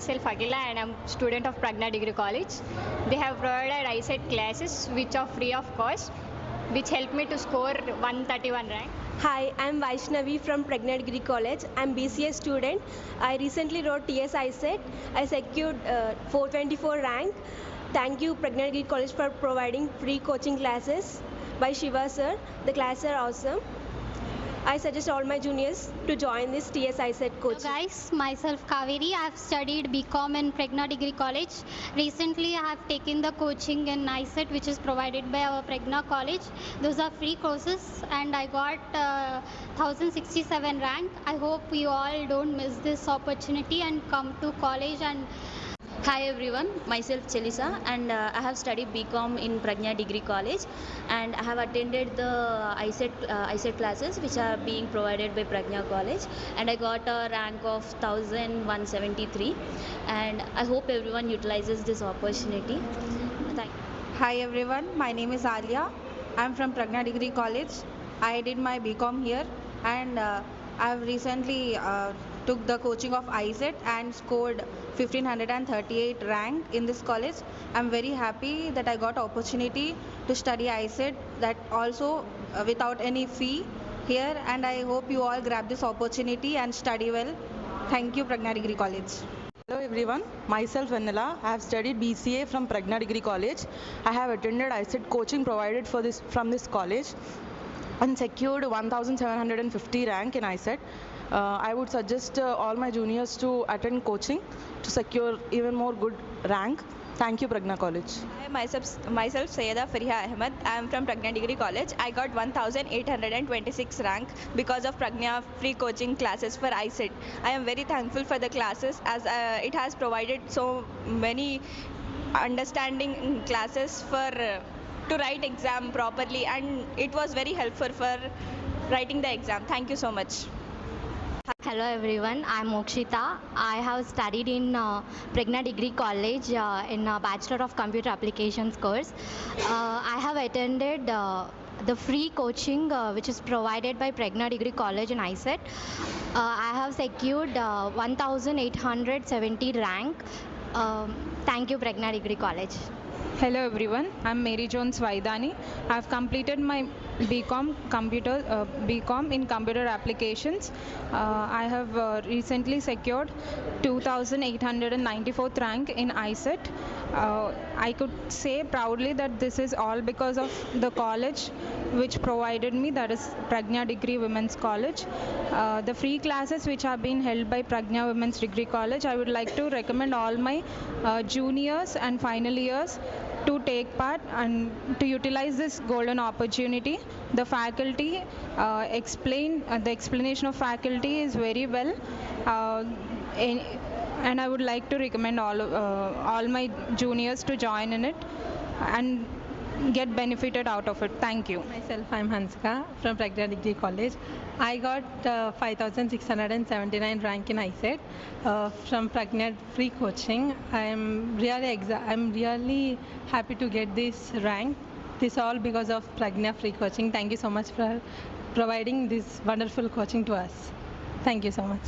myself Akhila and I'm student of Pragna Degree College. They have provided ISET classes which are free of cost, which helped me to score 131 rank. Hi, I'm Vaishnavi from Pragna Degree College. I'm BCA student. I recently wrote TS ISET. I secured 424 rank. Thank you Pragna Degree College for providing free coaching classes by Shiva sir. The classes are awesome. I suggest all my juniors to join this TS ISET coaching. Hello guys, myself Kaveri. I have studied BCom in Pragna Degree College. Recently I have taken the coaching in ISET which is provided by our Pragna College. Those are free courses and I got 1067 rank. I hope you all don't miss this opportunity and come to college. And Hi everyone, myself Chelisa and I have studied BCom in Pragna Degree College and I have attended the ISET classes which are being provided by Pragna College and I got a rank of 1173 and I hope everyone utilizes this opportunity. Thank you. Hi everyone, my name is Alia. I'm from Pragna Degree College. I did my BCom here and I've recently took the coaching of ISET and scored 1538 rank in this college. I'm very happy that I got opportunity to study ISET, that also without any fee here, and I hope you all grab this opportunity and study well. Thank you Pragna Degree College. Hello everyone, myself Vanilla. I have studied BCA from Pragna Degree College. I have attended ISET coaching provided from this college and secured 1750 rank in ISET. I would suggest all my juniors to attend coaching to secure even more good rank. Thank you Pragna College. Hi, myself Sayyeda Fariha Ahmed. I am from Pragna Degree College. I got 1826 rank because of Pragna free coaching classes for ISET. I am very thankful for the classes as it has provided so many understanding classes for to write exam properly, and it was very helpful for writing the exam. Thank you so much. Hello everyone, I'm Mokshita. I have studied in Pragna Degree College in a Bachelor of Computer Applications course. I have attended the free coaching which is provided by Pragna Degree College in ISET. I have secured 1870 rank. Thank you Pragna Degree College. Hello everyone, I'm Mary Jones Vaidani. I have completed my BCom in computer applications. I have recently secured 2894th rank in ISET. I could say proudly that this is all because of the college which provided me, that is Pragna Degree Women's College. The free classes which have been held by Pragna Women's Degree College, I would like to recommend all my juniors and final years to take part and to utilize this golden opportunity. The faculty the explanation of faculty is very well, and I would like to recommend all my juniors to join in it and get benefited out of it. Thank you. Myself, I'm Hansika from Pragna Degree College. I got 5679 rank in ISET from Pragna free coaching. I'm really happy to get this rank. This all because of Pragna free coaching. Thank you so much for providing this wonderful coaching to us. Thank you so much.